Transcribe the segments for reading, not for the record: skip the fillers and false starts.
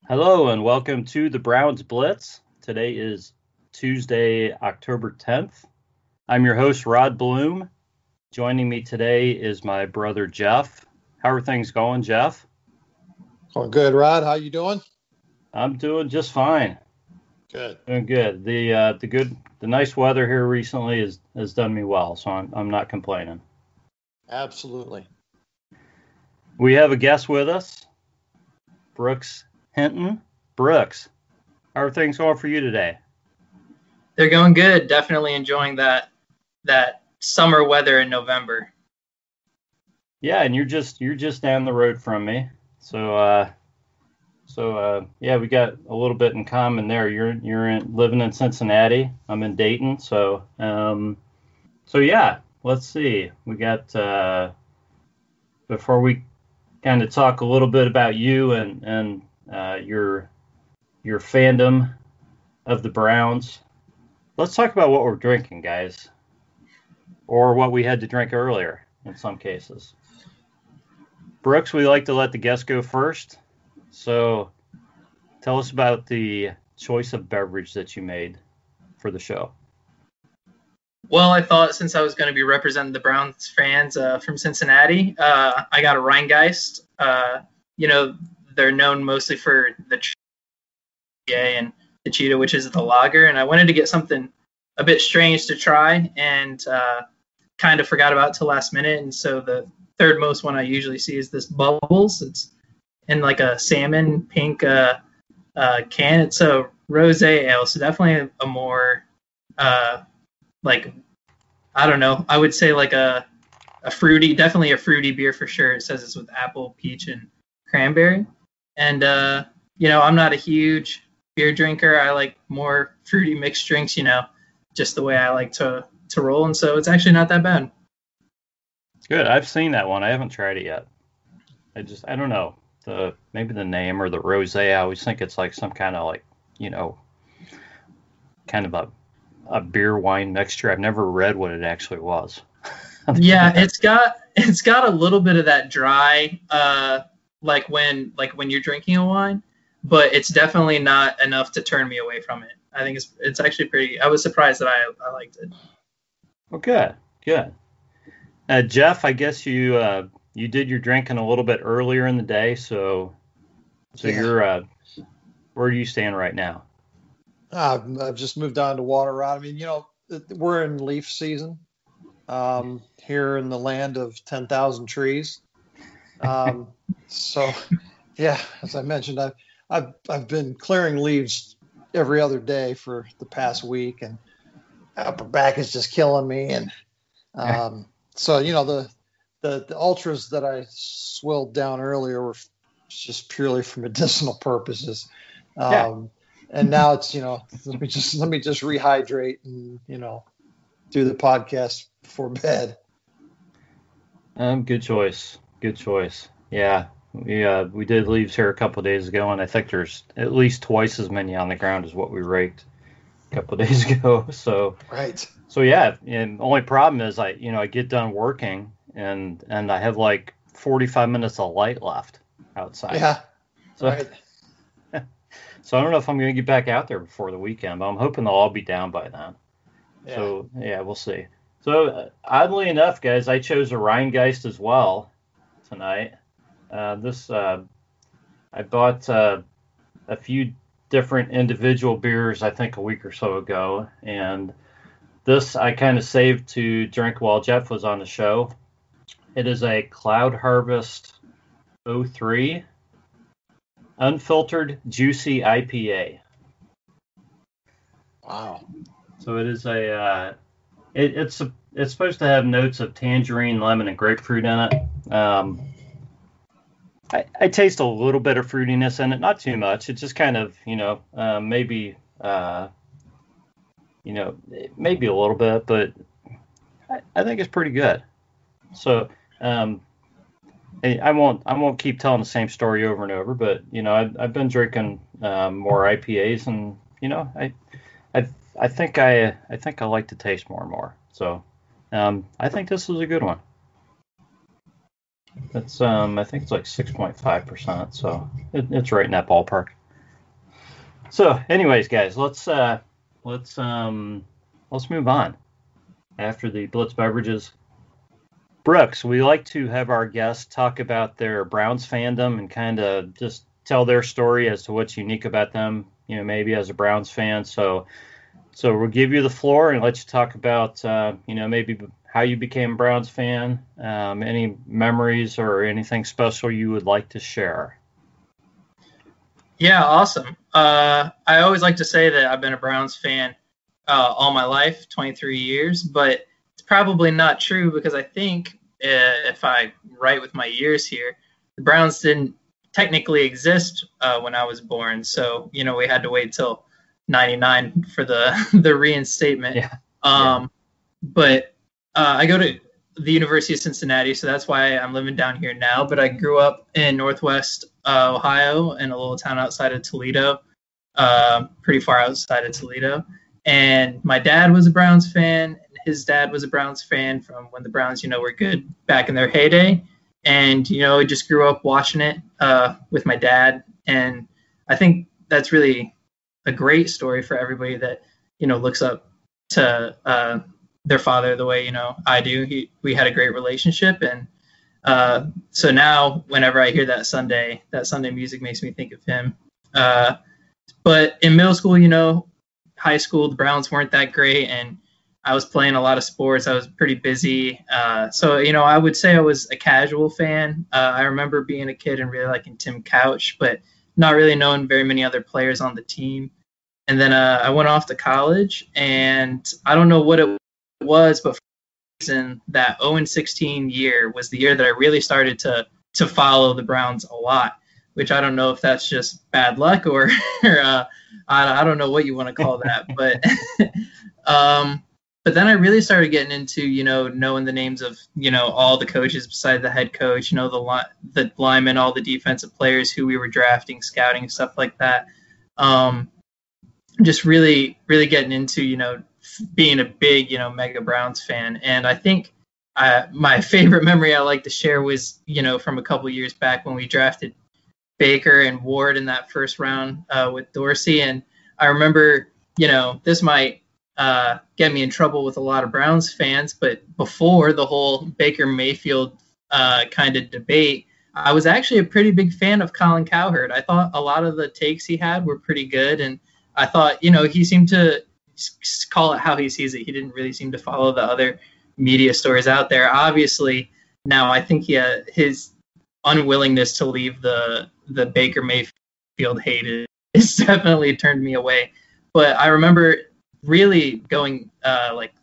Hello and welcome to the Browns Blitz. Today is Tuesday, October 10th. I'm your host, Rod Bloom. Joining me today is my brother, Jeff. How are things going, Jeff? Oh, good, Rod. How you doing? I'm doing just fine. Good. Doing good. The nice weather here recently has done me well, so I'm not complaining. Absolutely. We have a guest with us, Brooks Hinton. Brooks, how are things going for you today? They're going good. Definitely enjoying that summer weather in November. Yeah, and you're just down the road from me, so yeah, we got a little bit in common there. You're living in Cincinnati. I'm in Dayton, so yeah. Let's see. We got before we kind of talk a little bit about you and your fandom of the Browns. Let's talk about what we're drinking, guys, or what we had to drink earlier in some cases. Brooks, we like to let the guests go first. So tell us about the choice of beverage that you made for the show. Well, I thought since I was going to be representing the Browns fans from Cincinnati, I got a Rheingeist. They're known mostly for the and the Cheetah, which is the lager. And I wanted to get something a bit strange to try and kind of forgot about it till last minute. And so the third most one I usually see is this Bubbles. It's in like a salmon pink can. It's a rosé ale, so definitely a more I don't know. I would say like a fruity, definitely a fruity beer for sure. It says it's with apple, peach, and cranberry. And I'm not a huge beer drinker. I like more fruity mixed drinks. Just the way I like to roll. And so it's actually not that bad. Good. I've seen that one. I haven't tried it yet. I don't know. Maybe the name or the rosé. I always think it's like some kind of kind of a beer wine mixture. I've never read what it actually was. Yeah, it's got a little bit of that dry, like when you're drinking a wine, but it's definitely not enough to turn me away from it. I think it's actually pretty. I was surprised that I liked it. Well, good. Jeff, I guess you did your drinking a little bit earlier in the day, so yeah. You're where do you stand right now? I've just moved on to water, Rod. I mean, we're in leaf season here in the land of 10,000 trees. So, yeah, as I mentioned, I've been clearing leaves every other day for the past week, and upper back is just killing me. And so, the ultras that I swilled down earlier were just purely for medicinal purposes. And now it's, let me just rehydrate and, do the podcast before bed. Good choice. Yeah. We did leaves here a couple of days ago, and I think there's at least twice as many on the ground as what we raked a couple of days ago. So, right. So yeah. And the only problem is I get done working and I have like 45 minutes of light left outside. Yeah. So, right. So I don't know if I'm going to get back out there before the weekend, but I'm hoping they'll all be down by then. Yeah. So, yeah, we'll see. So, oddly enough, guys, I chose a Rheingeist as well tonight. I bought a few different individual beers, I think, a week or so ago. And this I kind of saved to drink while Jeff was on the show. It is a Cloud Harvest 03. Unfiltered Juicy IPA. Wow. So it is it's supposed to have notes of tangerine, lemon, and grapefruit in it. I taste a little bit of fruitiness in it, not too much. It's just kind of, maybe a little bit, but I think it's pretty good. So, I won't keep telling the same story over and over, but I've been drinking more IPAs, and I think I like to taste more and more. So I think this is a good one. It's I think it's like 6.5%, so it's right in that ballpark. So, anyways, guys, let's move on. After the Blitz beverages, Brooks, we like to have our guests talk about their Browns fandom and kind of just tell their story as to what's unique about them, maybe as a Browns fan. So we'll give you the floor and let you talk about, maybe how you became a Browns fan, any memories or anything special you would like to share. Yeah, awesome. I always like to say that I've been a Browns fan all my life, 23 years, but it's probably not true because I think if I right with my years here, the Browns didn't technically exist when I was born. So, we had to wait till 99 for the reinstatement. Yeah. But I go to the University of Cincinnati, so that's why I'm living down here now. But I grew up in Northwest Ohio in a little town outside of Toledo, pretty far outside of Toledo. And my dad was a Browns fan, and his dad was a Browns fan from when the Browns, were good back in their heyday. And, I just grew up watching it with my dad. And I think that's really a great story for everybody that, looks up to their father the way, I do. We had a great relationship. And so now whenever I hear that Sunday music makes me think of him. But in middle school, high school, the Browns weren't that great. And I was playing a lot of sports. I was pretty busy. So, I would say I was a casual fan. I remember being a kid and really liking Tim Couch, but not really knowing very many other players on the team. And then I went off to college, and I don't know what it was, but for some reason, that 0-16 year was the year that I really started to follow the Browns a lot, which I don't know if that's just bad luck or I don't know what you want to call that. But then I really started getting into, knowing the names of, all the coaches besides the head coach, the linemen, all the defensive players who we were drafting, scouting, stuff like that. Just really, really getting into, being a big, mega Browns fan. And I think my favorite memory I like to share was, from a couple years back when we drafted Baker and Ward in that first round with Dorsey. And I remember, this might get me in trouble with a lot of Browns fans, but before the whole Baker Mayfield kind of debate, I was actually a pretty big fan of Colin Cowherd. I thought a lot of the takes he had were pretty good, and I thought, he seemed to call it how he sees it. He didn't really seem to follow the other media stories out there. Obviously, now I think his unwillingness to leave the Baker Mayfield hate has definitely turned me away. But I remember really going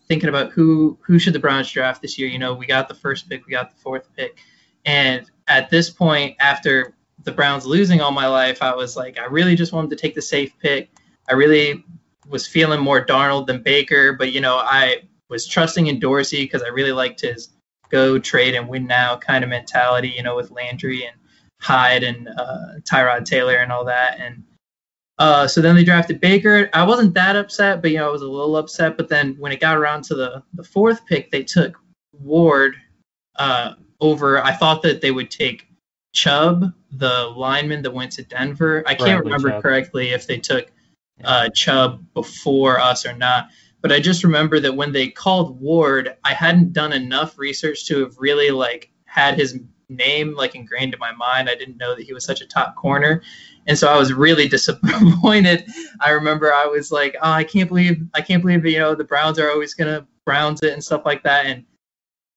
thinking about who should the Browns draft this year. We got the first pick, we got the fourth pick, and at this point, after the Browns losing all my life, I was like, I really just wanted to take the safe pick. I really was feeling more Darnold than Baker, but I was trusting in Dorsey because I really liked his go trade and win now kind of mentality, with Landry and Hyde and Tyrod Taylor and all that. And so then they drafted Baker. I wasn't that upset, but I was a little upset. But then when it got around to the fourth pick, they took Ward over. I thought that they would take Chubb, the lineman that went to Denver. I can't remember correctly if they took Chubb before us or not. But I just remember that when they called Ward, I hadn't done enough research to have really had his name ingrained in my mind. I didn't know that he was such a top corner. And so I was really disappointed. I remember I was like, oh, I can't believe the Browns are always going to Browns it and stuff like that. And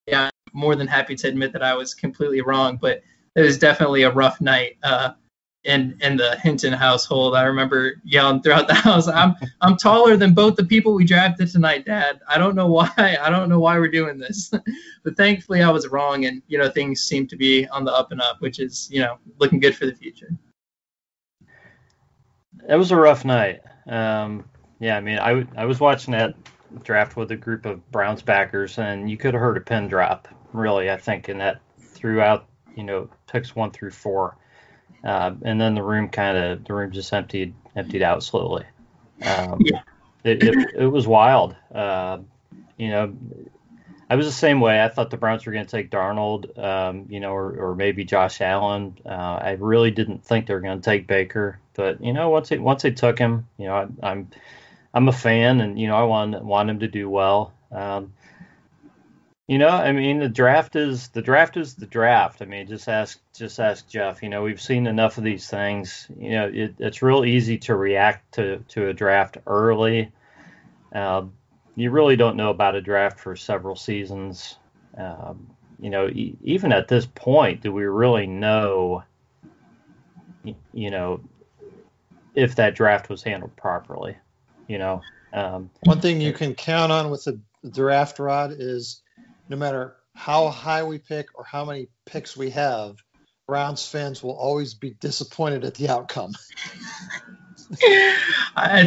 yeah, I'm more than happy to admit that I was completely wrong, but it was definitely a rough night in the Hinton household. I remember yelling throughout the house, I'm taller than both the people we drafted tonight, Dad. I don't know why we're doing this. But thankfully I was wrong, and things seem to be on the up and up, which is looking good for the future. It was a rough night. I was watching that draft with a group of Browns backers, and you could have heard a pin drop, really, I think, in that throughout, picks 1 through 4. And then the room just emptied out slowly. It was wild. I was the same way. I thought the Browns were going to take Darnold, or maybe Josh Allen. I really didn't think they were going to take Baker, but once they took him, I'm a fan, and I want him to do well. The draft is the draft. I mean, just ask Jeff. We've seen enough of these things. It's real easy to react to a draft early. You really don't know about a draft for several seasons. Even at this point, do we really know, if that draft was handled properly? One thing you can count on with the draft, Rod, is no matter how high we pick or how many picks we have, Browns fans will always be disappointed at the outcome. I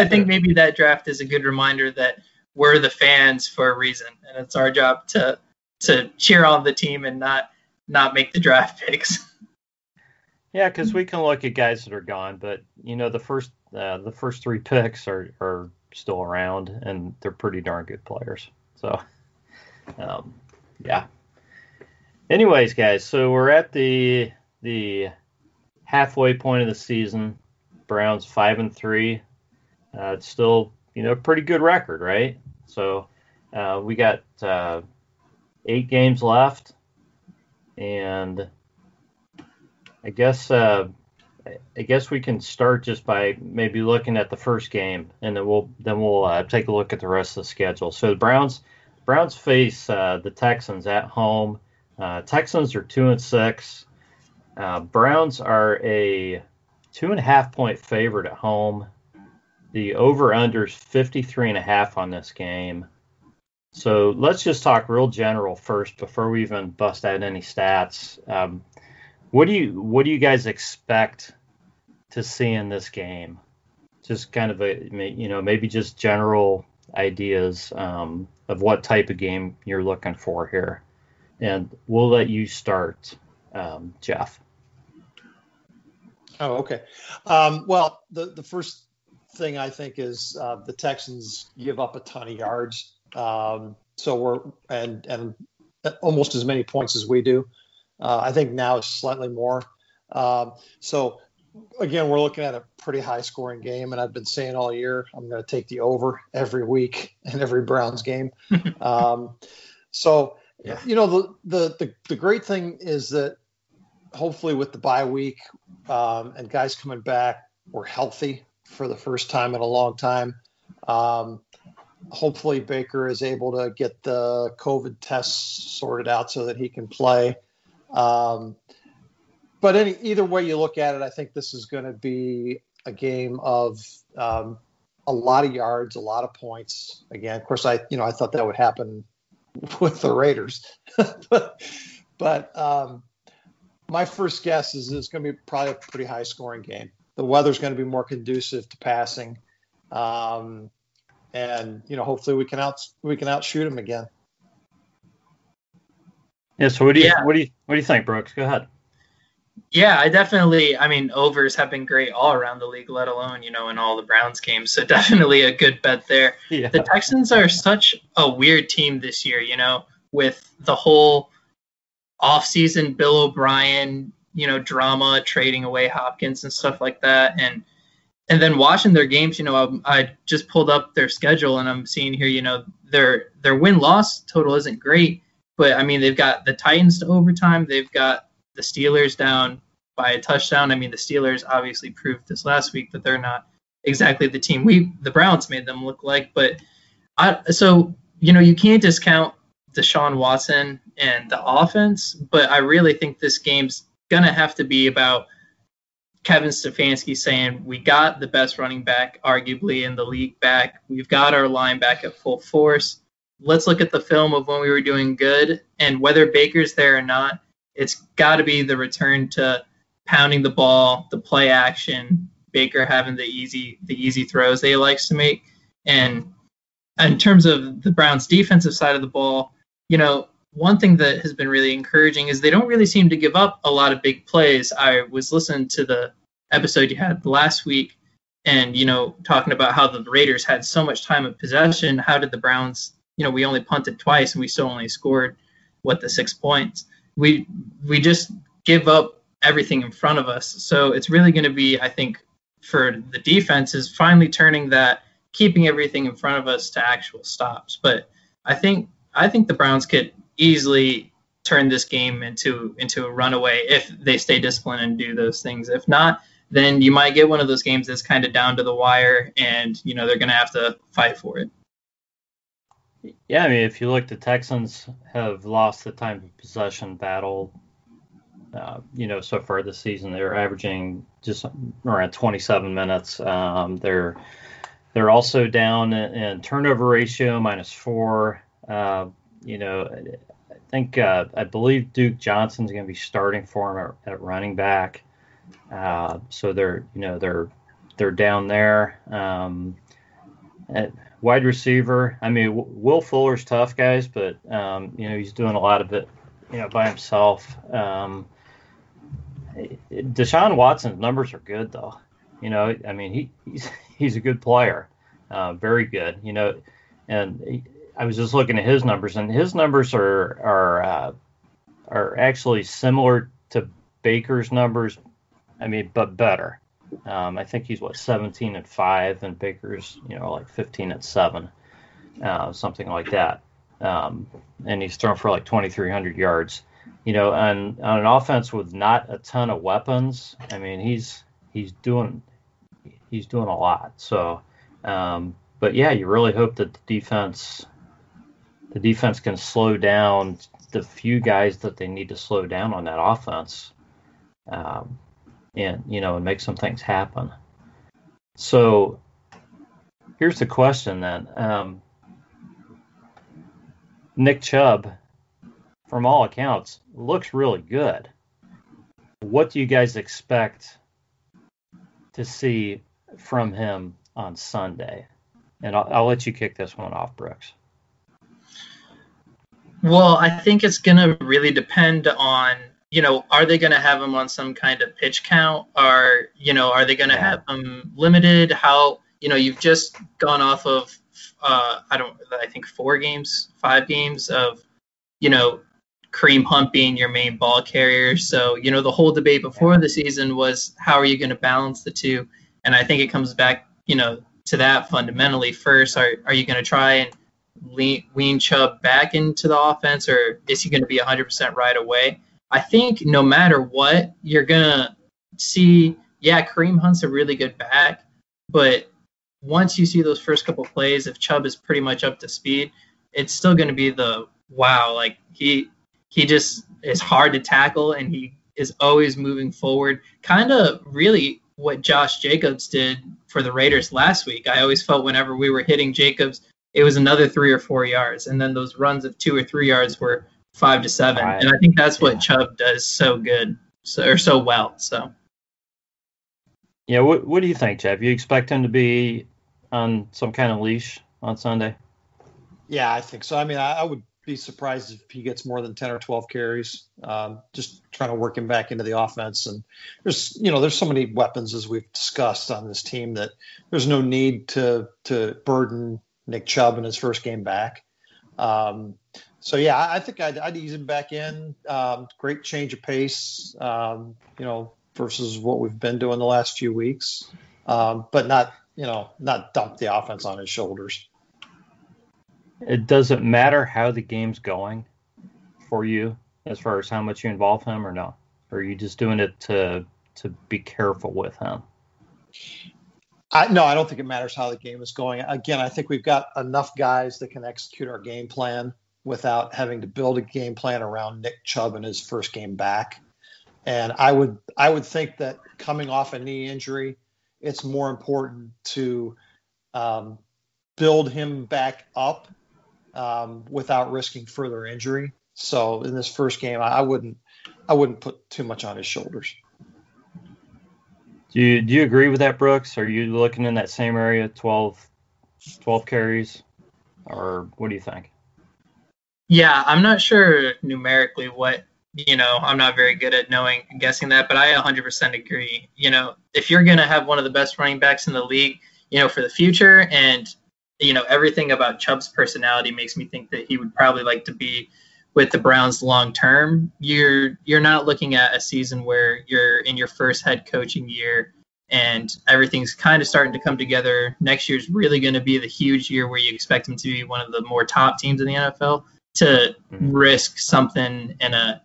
think maybe that draft is a good reminder that we're the fans for a reason, and it's our job to cheer on the team and not make the draft picks. Yeah, because we can look at guys that are gone, but the first 3 picks are still around, and they're pretty darn good players. So, yeah. Anyways, guys, so we're at the halfway point of the season. Browns 5-3. It's still, pretty good record, right? So we got 8 games left, and I guess we can start just by maybe looking at the first game, and then we'll take a look at the rest of the schedule. So the Browns face the Texans at home. Texans are 2-6. Browns are a 2.5-point favorite at home. The over/under is 53.5 on this game. So let's just talk real general first before we even bust out any stats. What do you guys expect to see in this game? Just kind of maybe just general ideas of what type of game you're looking for here. And we'll let you start, Jeff. Oh, okay. Well, the first thing I think is the Texans give up a ton of yards. So we're and almost as many points as we do. I think now it's slightly more. So again, we're looking at a pretty high scoring game, and I've been saying all year I'm going to take the over every week in every Browns game. So yeah. The great thing is that hopefully with the bye week and guys coming back, we're healthy for the first time in a long time. Hopefully Baker is able to get the COVID tests sorted out so that he can play. But either way you look at it, I think this is going to be a game of a lot of yards, a lot of points. Again, of course, I thought that would happen with the Raiders, but my first guess is it's going to be probably a pretty high scoring game. The weather's going to be more conducive to passing, and hopefully we can outshoot them again. Yeah. So what do you think, Brooks? Go ahead. Yeah, overs have been great all around the league, let alone, in all the Browns games. So definitely a good bet there. Yeah. The Texans are such a weird team this year, with the whole offseason Bill O'Brien, drama, trading away Hopkins and stuff like that. And then watching their games, I just pulled up their schedule and I'm seeing here, their win-loss total isn't great. But, they've got the Titans to overtime. They've got the Steelers down by a touchdown. The Steelers obviously proved this last week that they're not exactly the team the Browns made them look like. But you can't discount Deshaun Watson and the offense. But I really think this game's going to have to be about Kevin Stefanski saying, we got the best running back, arguably, in the league back. We've got our line back at full force. Let's look at the film of when we were doing good. And whether Baker's there or not, it's got to be the return to pounding the ball, the play action, Baker having the easy throws that he likes to make. And in terms of the Browns' defensive side of the ball, one thing that has been really encouraging is they don't really seem to give up a lot of big plays. I was listening to the episode you had last week and, talking about how the Raiders had so much time of possession. How did the Browns, we only punted twice and we still only scored the 6 points. We just give up everything in front of us. So it's really going to be, I think, for the defense is finally turning that, keeping everything in front of us to actual stops. But I think the Browns could easily turn this game into a runaway if they stay disciplined and do those things. If not, then you might get one of those games that's kind of down to the wire, and they're going to have to fight for it. Yeah, I mean, if you look, the Texans have lost the time of possession battle. So far this season, they're averaging just around 27 minutes. They're also down in turnover ratio, -4. I believe Duke Johnson's going to be starting for him at running back. So they're down there. At wide receiver, I mean, Will Fuller's tough, guys, but he's doing a lot of it, by himself. Deshaun Watson's numbers are good, though. I mean, he's a good player, very good. And I was just looking at his numbers, and his numbers are actually similar to Baker's numbers. I mean, but better. I think he's 17-5, and Baker's 15-7, something like that. And he's thrown for 2,300 yards. On an offense with not a ton of weapons, I mean, he's doing a lot. So, but yeah, you really hope that the defense can slow down the few guys that they need to slow down on that offense, and make some things happen. So here's the question then. Nick Chubb, from all accounts, looks really good. What do you guys expect to see from him on Sunday? And I'll let you kick this one off, Brooks. Well, I think it's going to really depend on, are they going to have him on some kind of pitch count? Or, are they going to have him limited? How, you've just gone off of, I think 5 games of, Kareem Hunt being your main ball carrier. So, the whole debate before the season was, how are you going to balance the two? And I think it comes back, to that fundamentally. First, are you going to try and wean Chubb back into the offense, or is he going to be 100% right away? I think no matter what, you're going to see, Kareem Hunt's a really good back, but once you see those first couple plays, if Chubb is pretty much up to speed, it's still going to be the wow. He just is hard to tackle, and he is always moving forward. Kind of really what Josh Jacobs did for the Raiders last week. I always felt whenever we were hitting Jacobs, it was another 3 or 4 yards, and then those runs of 2 or 3 yards were 5 to 7. Right. And I think that's what Chubb does so good, so well. So, yeah. What do you think, Jeff? You expect him to be on some kind of leash on Sunday? Yeah, I think so. I mean, I would be surprised if he gets more than 10 or 12 carries. Just trying to work him back into the offense. And there's so many weapons, as we've discussed on this team, that there's no need to burden Nick Chubb in his first game back. So yeah, I think I'd ease him back in. Great change of pace, versus what we've been doing the last few weeks. But not dump the offense on his shoulders. It doesn't matter how the game's going for you as far as how much you involve him or not? Or are you just doing it to be careful with him? No, I don't think it matters how the game is going. Again, I think we've got enough guys that can execute our game plan without having to build a game plan around Nick Chubb in his first game back. And I would think that coming off a knee injury, it's more important to build him back up without risking further injury. So in this first game, I wouldn't put too much on his shoulders. Do you agree with that, Brooks? Are you looking in that same area, 12 carries, or what do you think? Yeah, I'm not sure numerically what, I'm not very good at guessing that, but I 100% agree. If you're going to have one of the best running backs in the league, for the future, and everything about Chubb's personality makes me think that he would probably like to be with the Browns long term. You're not looking at a season where you're in your first head coaching year and everything's kind of starting to come together. Next year's really going to be the huge year where you expect him to be one of the more top teams in the NFL. To risk something in a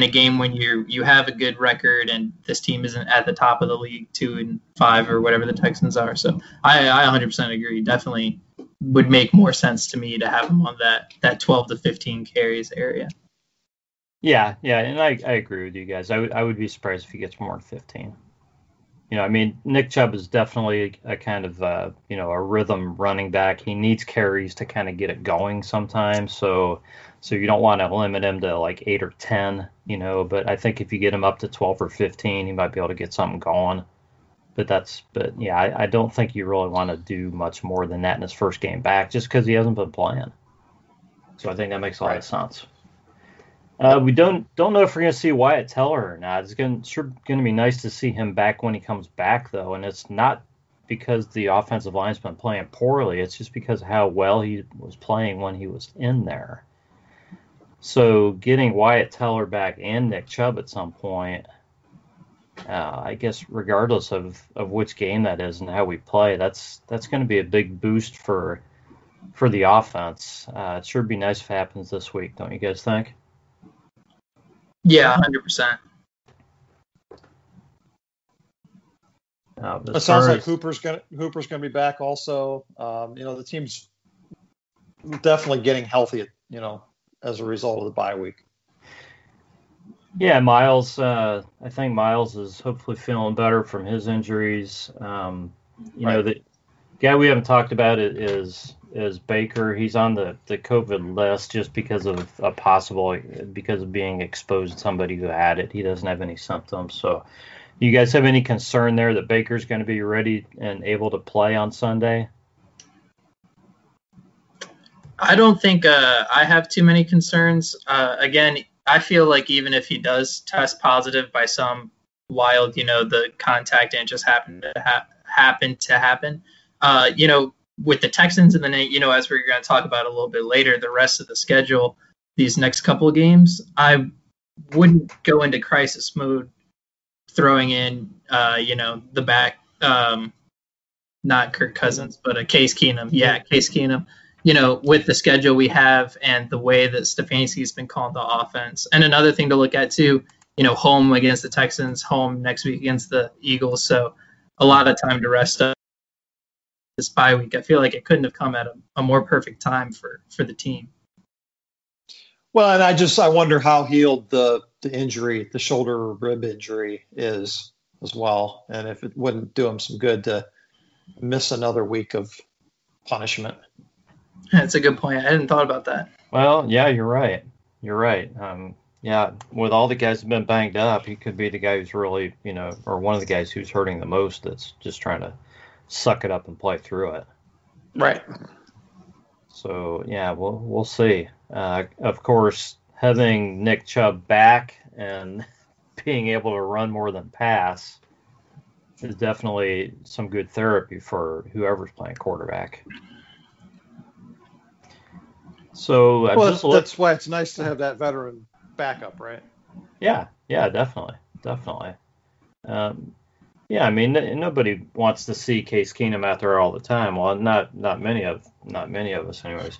game when you have a good record and this team isn't at the top of the league, 2-5 or whatever the Texans are. So I 100% agree. Definitely would make more sense to me to have him on that 12 to 15 carries area. Yeah, and I agree with you guys. I would be surprised if he gets more than 15. Nick Chubb is definitely a kind of a rhythm running back. He needs carries to kind of get it going sometimes. So you don't want to limit him to like 8 or 10, but I think if you get him up to 12 or 15, he might be able to get something going. I don't think you really want to do much more than that in his first game back just because he hasn't been playing. So I think that makes a lot of sense. We don't know if we're going to see Wyatt Teller or not. It's going to be nice to see him back when he comes back, though, and it's not because the offensive line's been playing poorly. It's just because of how well he was playing when he was in there. So getting Wyatt Teller back and Nick Chubb at some point, I guess regardless of which game that is and how we play, that's going to be a big boost for the offense. It sure be nice if it happens this week, don't you guys think? Yeah, 100%. It sounds like Hooper's gonna be back also. The team's definitely getting healthy, as a result of the bye week. Yeah, Miles. I think Miles is hopefully feeling better from his injuries. The guy we haven't talked about is Baker. He's on the COVID list just because of being exposed to somebody who had it. He doesn't have any symptoms. So you guys have any concern there that Baker's going to be ready and able to play on Sunday? I don't think I have too many concerns. Again, I feel like even if he does test positive by some wild, the contact didn't just happen to happen. With the Texans and then, as we're going to talk about a little bit later, the rest of the schedule, these next couple of games, I wouldn't go into crisis mode throwing in, the back, not Kirk Cousins, but Case Keenum. Yeah, Case Keenum. With the schedule we have and the way that Stefanski's been calling the offense. And another thing to look at too, home against the Texans, home next week against the Eagles. So a lot of time to rest up this bye week. I feel like it couldn't have come at a more perfect time for the team. Well, and I wonder how healed the injury, the shoulder rib injury is as well. And if it wouldn't do him some good to miss another week of punishment. That's a good point. I hadn't thought about that. Well, yeah, you're right. With all the guys who've been banged up, he could be the guy who's really, or one of the guys who's hurting the most that's just trying to suck it up and play through it. Right. So, yeah, we'll see. Of course, having Nick Chubb back and being able to run more than pass is definitely some good therapy for whoever's playing quarterback. So that's why it's nice to have that veteran backup, right? Yeah, definitely. Nobody wants to see Case Keenum out there all the time. Well, not many of us, anyways.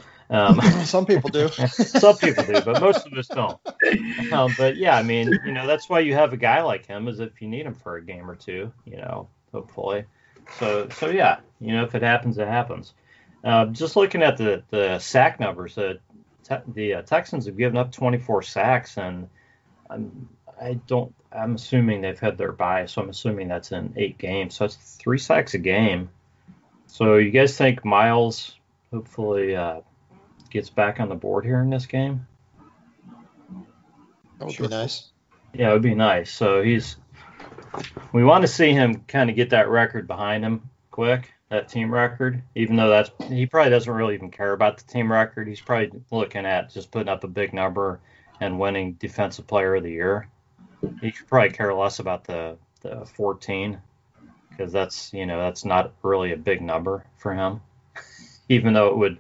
Some people do. Some people do, but most of us don't. That's why you have a guy like him, is if you need him for a game or two, hopefully. So yeah, if it happens, it happens. Just looking at the sack numbers, the Texans have given up 24 sacks, and I'm assuming they've had their bye, so I'm assuming that's in 8 games. So it's 3 sacks a game. So you guys think Miles hopefully gets back on the board here in this game? That would be nice. Yeah, it would be nice. So we want to see him kind of get that record behind him quick. That team record, even though he probably doesn't really even care about the team record. He's probably looking at just putting up a big number and winning Defensive Player of the Year. He could probably care less about the 14 because that's not really a big number for him. even though it would,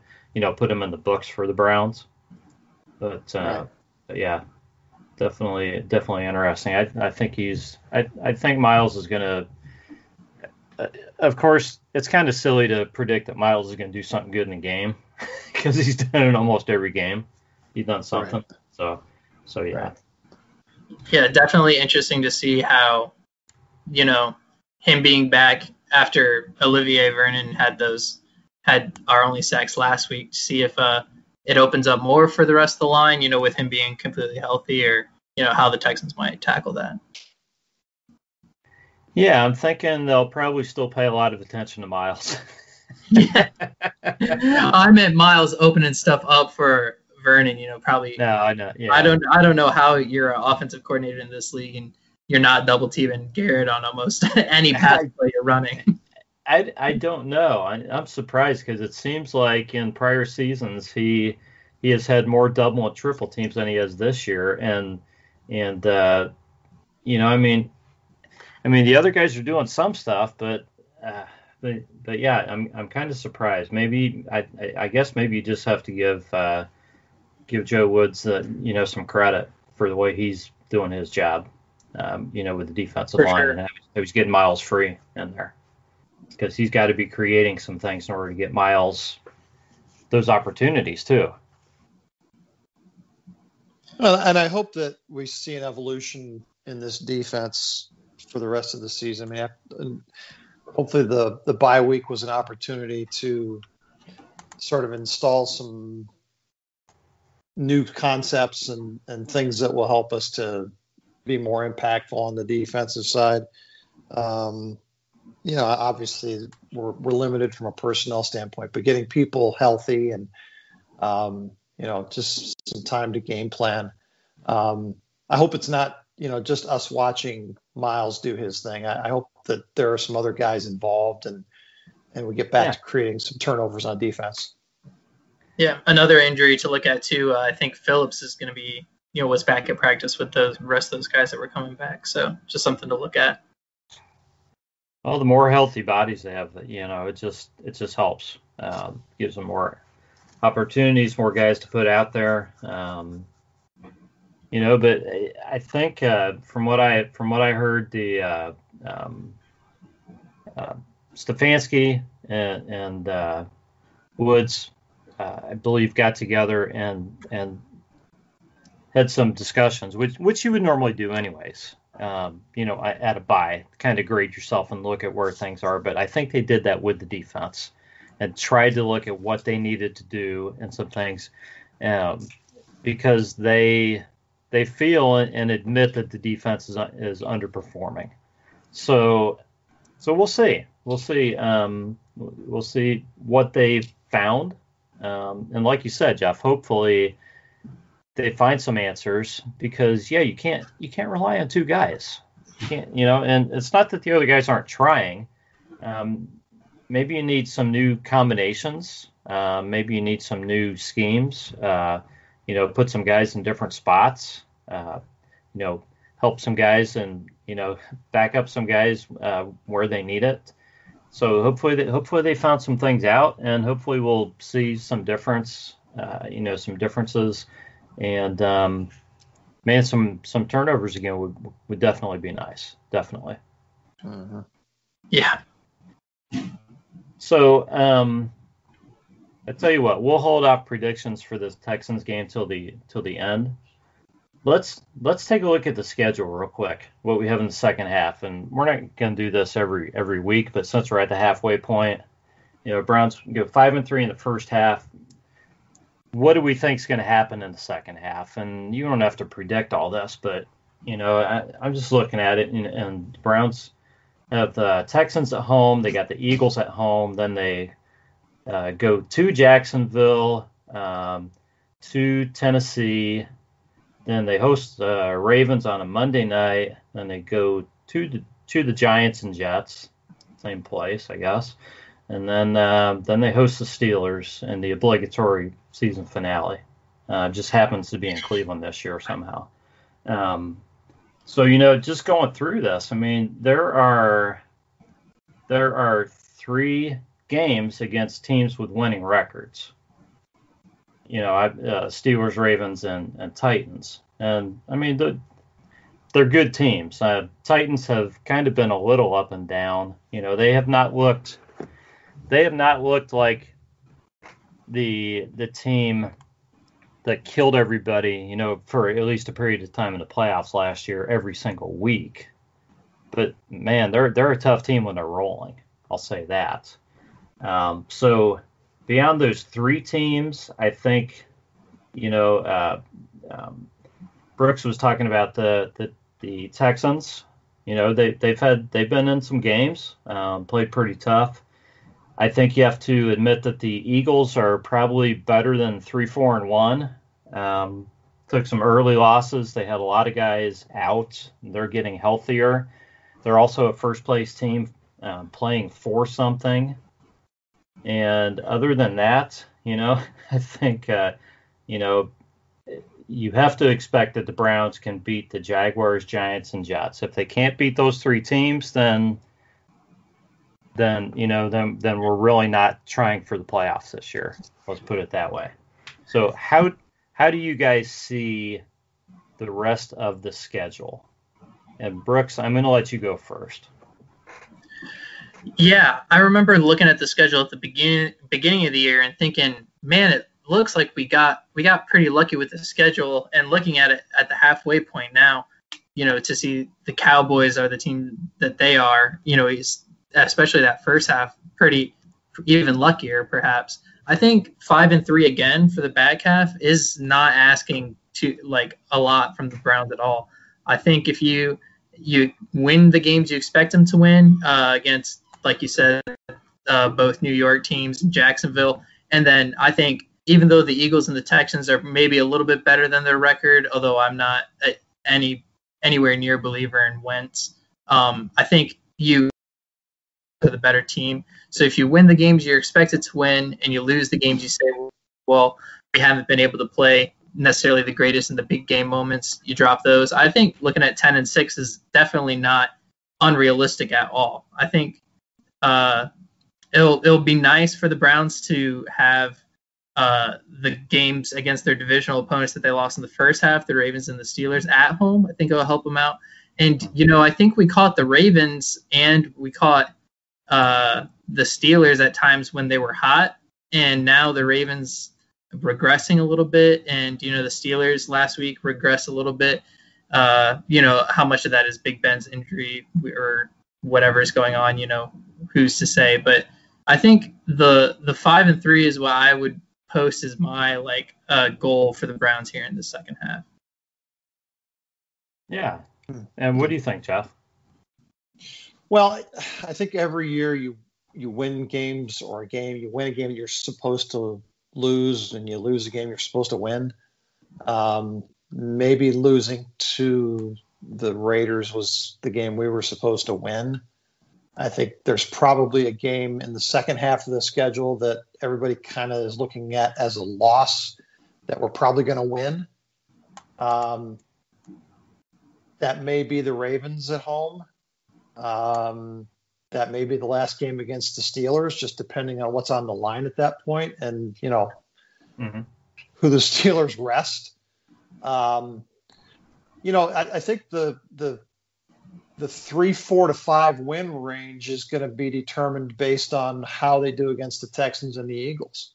put him in the books for the Browns. But, Right. but yeah, definitely interesting. I think Miles is going to. Of course, it's kind of silly to predict that Miles is going to do something good in the game because he's done it in almost every game. He's done something. Right. So yeah. Right. Yeah, definitely interesting to see how, him being back after Olivier Vernon had our only sacks last week, to see if it opens up more for the rest of the line, with him being completely healthy, or, how the Texans might tackle that. Yeah, I'm thinking they'll probably still pay a lot of attention to Miles. Yeah. I meant Miles opening stuff up for Vernon, probably. No, I know. Yeah. I don't know how you're an offensive coordinator in this league and you're not double teaming Garrett on almost any pass play you're running. I don't know. I'm surprised because it seems like in prior seasons he has had more double and triple teams than he has this year, and I mean the other guys are doing some stuff, but yeah, I'm kind of surprised. Maybe I guess maybe you just have to give Joe Woods some credit for the way he's doing his job, with the defensive line, sure. and how he's getting Miles free in there. Because he's got to be creating some things in order to get Miles those opportunities too. Well, and I hope that we see an evolution in this defense for the rest of the season. I mean, hopefully the bye week was an opportunity to sort of install some new concepts and things that will help us to be more impactful on the defensive side. Obviously we're limited from a personnel standpoint, but getting people healthy and, just some time to game plan. I hope it's not, just us watching Miles do his thing. I hope that there are some other guys involved and we get back to creating some turnovers on defense. Yeah. Another injury to look at too. I think Phillips is going to be, was back at practice with the rest of those guys that were coming back. So just something to look at. Well, the more healthy bodies they have, it just helps. Gives them more opportunities, more guys to put out there. But I think from what I heard, the Stefanski and Woods, I believe, got together and had some discussions, which you would normally do anyways. At a bye, kind of grade yourself and look at where things are. But I think they did that with the defense and tried to look at what they needed to do and some things, because they feel and admit that the defense is underperforming. So we'll see. We'll see what they found. And like you said, Jeff, hopefully they find some answers, because you can't rely on two guys. You can't, and it's not that the other guys aren't trying. Maybe you need some new combinations. Maybe you need some new schemes. Put some guys in different spots. Help some guys and back up some guys where they need it. So hopefully they found some things out, and hopefully we'll see some differences. And some turnovers again would definitely be nice. Definitely. Mm-hmm. Yeah. So I tell you what, we'll hold off predictions for this Texans game till the end. Let's take a look at the schedule real quick. What we have in the second half, and we're not going to do this every week, but since we're at the halfway point, Browns go 5-3 in the first half. What do we think is going to happen in the second half? And you don't have to predict all this, but I'm just looking at it, and the Browns have the Texans at home. They got the Eagles at home. Then they go to Jacksonville, to Tennessee. Then they host the Ravens on a Monday night. Then they go to the Giants and Jets, same place, I guess. And then they host the Steelers in the obligatory season finale. Just happens to be in Cleveland this year somehow. So just going through this, I mean, there are 3 games against teams with winning records. Steelers, Ravens, and Titans. And I mean, they're good teams. Titans have kind of been a little up and down. They have not looked like the team that killed everybody, for at least a period of time in the playoffs last year, every single week. But man, they're a tough team when they're rolling. I'll say that. So beyond those three teams, I think, Brooks was talking about the Texans. They've been in some games, played pretty tough. I think you have to admit that the Eagles are probably better than 3-4-1. Took some early losses. They had a lot of guys out. They're getting healthier. They're also a first place team playing for something. And other than that, I think, you have to expect that the Browns can beat the Jaguars, Giants, and Jets. If they can't beat those three teams, then we're really not trying for the playoffs this year. Let's put it that way. So how do you guys see the rest of the schedule? And Brooks, I'm going to let you go first. Yeah, I remember looking at the schedule at the beginning of the year and thinking, man, it looks like we got pretty lucky with the schedule. And looking at it at the halfway point now, to see the Cowboys are the team that they are, especially that first half, pretty even luckier perhaps. I think 5-3 again for the back half is not asking a lot from the Browns at all. I think if you win the games you expect them to win against, like you said, both New York teams and Jacksonville, and then I think even though the Eagles and the Texans are maybe a little bit better than their record, although I'm not anywhere near a believer in Wentz, I think you are the better team. So if you win the games you're expected to win and you lose the games you say, well, we haven't been able to play necessarily the greatest in the big game moments, you drop those. I think looking at 10-6 is definitely not unrealistic at all. I think it'll be nice for the Browns to have the games against their divisional opponents that they lost in the first half, the Ravens and the Steelers at home. I think it'll help them out. And, I think we caught the Ravens and we caught the Steelers at times when they were hot. And now the Ravens regressing a little bit. And, the Steelers last week regressed a little bit. How much of that is Big Ben's injury or whatever is going on, who's to say. But I think the 5-3 is what I would post as my goal for the Browns here in the second half. Yeah. And what do you think, Jeff? Well, I think every year you win games you win a game you're supposed to lose, and you lose a game you're supposed to win. Maybe losing to the Raiders was the game we were supposed to win. I think there's probably a game in the second half of the schedule that everybody kind of is looking at as a loss that we're probably going to win. That may be the Ravens at home. That may be the last game against the Steelers, just depending on what's on the line at that point and, who the Steelers rest. I think the 3-4 to 5 win range is going to be determined based on how they do against the Texans and the Eagles.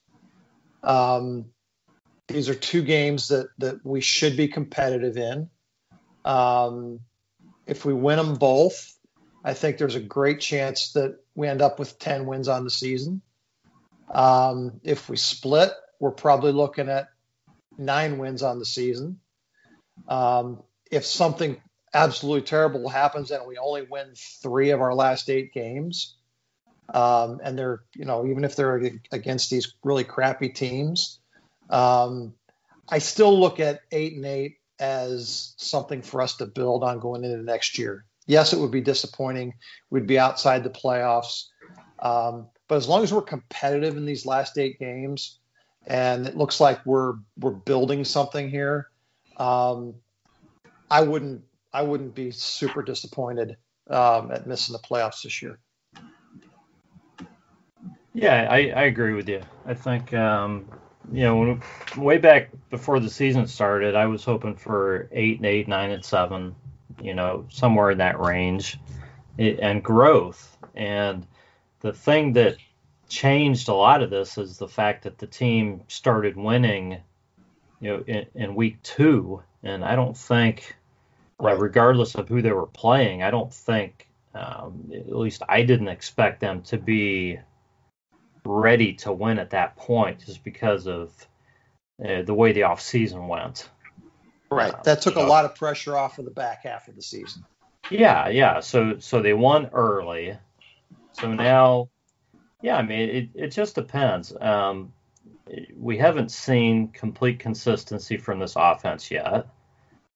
These are two games that we should be competitive in. If we win them both, I think there's a great chance that we end up with 10 wins on the season. If we split, we're probably looking at 9 wins on the season. If something absolutely terrible happens and we only win 3 of our last 8 games, and they're, even if they're against these really crappy teams, I still look at 8-8 as something for us to build on going into next year. Yes, it would be disappointing. We'd be outside the playoffs. But as long as we're competitive in these last 8 games, and it looks like we're building something here, I wouldn't be super disappointed at missing the playoffs this year. Yeah, I agree with you. I think, way back before the season started, I was hoping for 8-8, 9-7, somewhere in that range, and growth. And the thing that changed a lot of this is the fact that the team started winning, in week 2. And I don't think, Right. regardless of who they were playing, I don't think, at least I didn't expect them to be ready to win at that point just because of the way the offseason went. Right. That took a lot of pressure off of the back half of the season. Yeah. So they won early. So now, yeah, I mean, it just depends. We haven't seen complete consistency from this offense yet.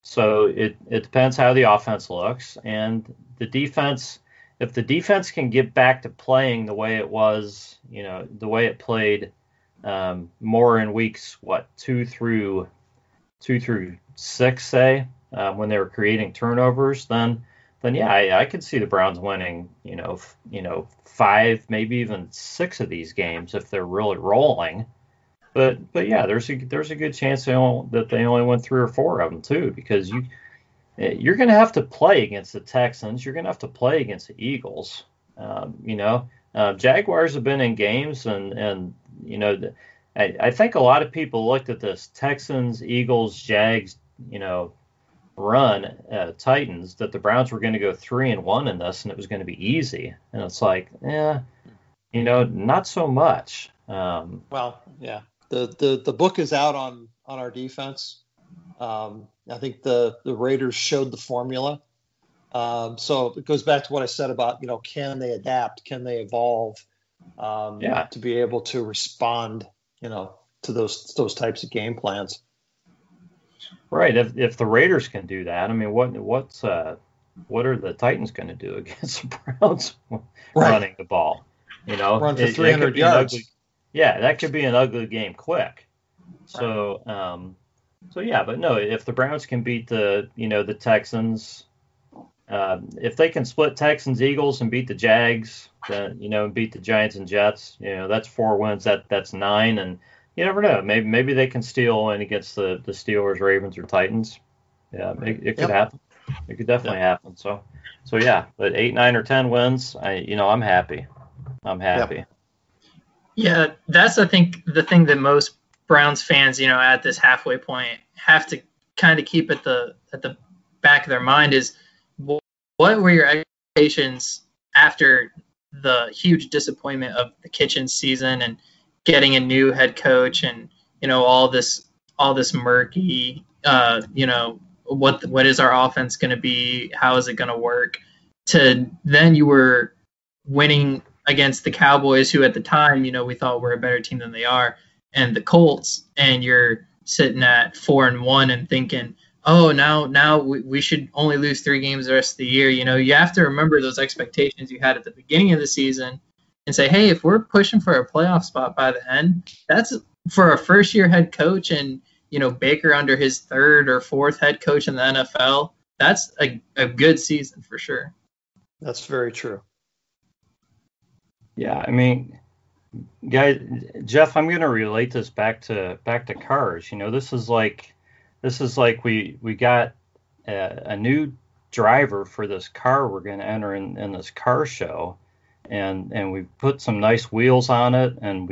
So it depends how the offense looks. And the defense, if the defense can get back to playing the way it was, the way it played more in weeks, 2 through 6, say, when they were creating turnovers, then yeah, I could see the Browns winning, 5, maybe even 6 of these games if they're really rolling. But yeah, there's a good chance that they only win 3 or 4 of them too, because you're going to have to play against the Texans. You're going to have to play against the Eagles. Jaguars have been in games, and I think a lot of people looked at this Texans, Eagles, Jags, run, Titans, that the Browns were going to go 3-1 in this, and it was going to be easy. And it's like, not so much. Well, yeah, the book is out on our defense. I think the Raiders showed the formula. So it goes back to what I said about, can they adapt? Can they evolve to be able to respond, to those types of game plans? Right. If the Raiders can do that, I mean, what are the Titans going to do against the Browns running the ball? Run for 300 yards. That could be an ugly game quick. So, yeah, but no, if the Browns can beat the Texans, if they can split Texans, Eagles, and beat the Jags, and beat the Giants and Jets, that's 4 wins. That's 9, and you never know. Maybe they can steal one against the Steelers, Ravens, or Titans. Yeah, it could happen. It could definitely happen. So yeah, but 8, 9, or 10 wins, I'm happy. I'm happy. Yeah, that's I think the thing that most Browns fans, at this halfway point have to kind of keep at the back of their mind is, what were your expectations after the huge disappointment of the Kitchens season and getting a new head coach and all this murky what is our offense going to be, how is it going to work, to then you were winning against the Cowboys, who at the time we thought were a better team than they are, and the Colts, and you're sitting at 4-1 and thinking, oh, now we should only lose 3 games the rest of the year. You have to remember those expectations you had at the beginning of the season and say, hey, if we're pushing for a playoff spot by the end, that's for a first-year head coach and, Baker under his 3rd or 4th head coach in the NFL, that's a good season for sure. That's very true. Yeah, I mean, guys, Jeff, I'm going to relate this back to cars. This is like we got a new driver for this car we're going to enter in this car show, and we put some nice wheels on it, and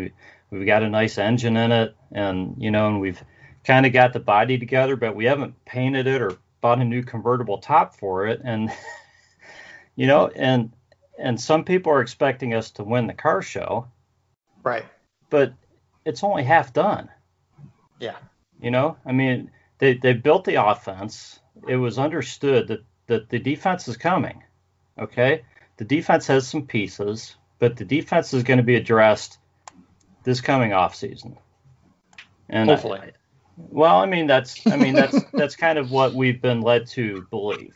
we've got a nice engine in it, and and we've kind of got the body together, but we haven't painted it or bought a new convertible top for it, and and some people are expecting us to win the car show, right? But it's only half done. Yeah. I mean, they built the offense. It was understood that the defense is coming. Okay, the defense has some pieces, but the defense is going to be addressed this coming offseason. And hopefully. That's kind of what we've been led to believe.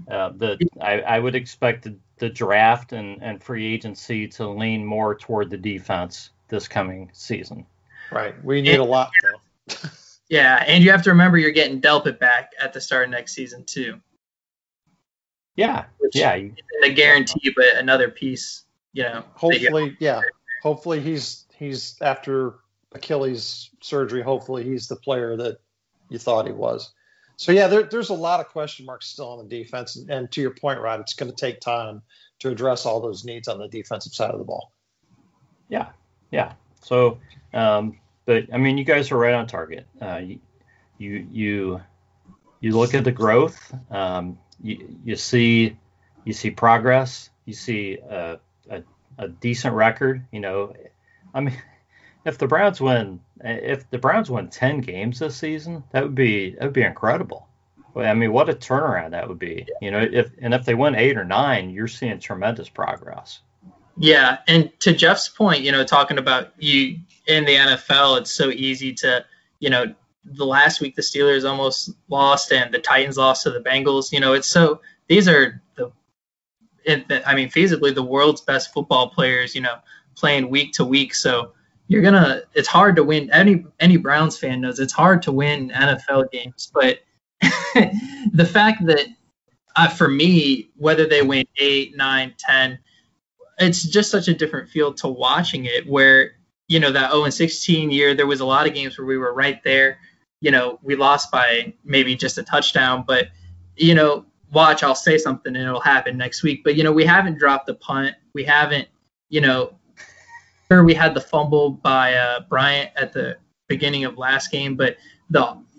I would expect the draft and free agency to lean more toward the defense this coming season. Right. We need a lot, though. Yeah, and you have to remember you're getting Delpit back at the start of next season, too. Yeah, Which isn't a guarantee, but another piece Hopefully he's after Achilles surgery. Hopefully he's the player that you thought he was. So yeah, there's a lot of question marks still on the defense, and to your point, Rod, it's going to take time to address all those needs on the defensive side of the ball. Yeah. So, but I mean, you guys are right on target. You look at the growth. You see progress. You see a decent record. I mean, if the Browns win 10 games this season, that would be incredible. I mean, what a turnaround that would be. If they win 8 or 9, you're seeing tremendous progress. Yeah, and to Jeff's point, talking about you in the NFL, it's so easy to, the last week the Steelers almost lost and the Titans lost to the Bengals. These are feasibly the world's best football players, playing week to week. So it's hard to win. Any Browns fan knows it's hard to win NFL games, but the fact that for me, whether they win 8, 9, 10, it's just such a different feel to watching it where, that 0-16 year, there was a lot of games where we were right there. We lost by maybe just a touchdown, but, watch, I'll say something and it'll happen next week. But, we haven't dropped the punt. We haven't, we had the fumble by Bryant at the beginning of last game, but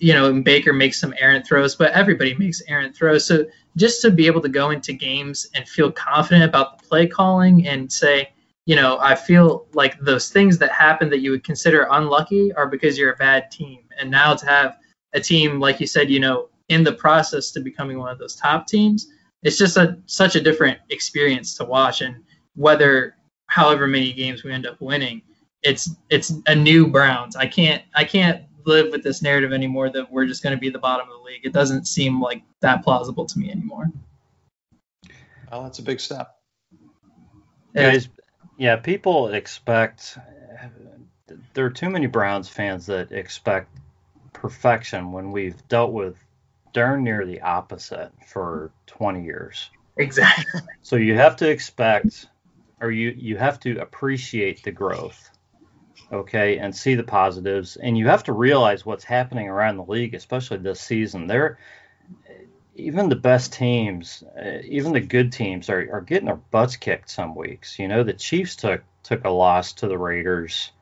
and Baker makes some errant throws, but everybody makes errant throws. So just to be able to go into games and feel confident about the play calling and say, I feel like those things that happen that you would consider unlucky are because you're a bad team. And now to have a team, like you said, in the process to becoming one of those top teams, it's just such a different experience to watch. And however many games we end up winning, it's a new Browns. I can't live with this narrative anymore that we're just going to be the bottom of the league. It doesn't seem like that plausible to me anymore. Well, that's a big step. Guys, yeah, people expect – there are too many Browns fans that expect perfection when we've dealt with darn near the opposite for 20 years. Exactly. So you have to expect – or you have to appreciate the growth. Okay, and see the positives, and you have to realize what's happening around the league, especially this season. Even the best teams, even the good teams, are getting their butts kicked some weeks. The Chiefs took a loss to the Raiders,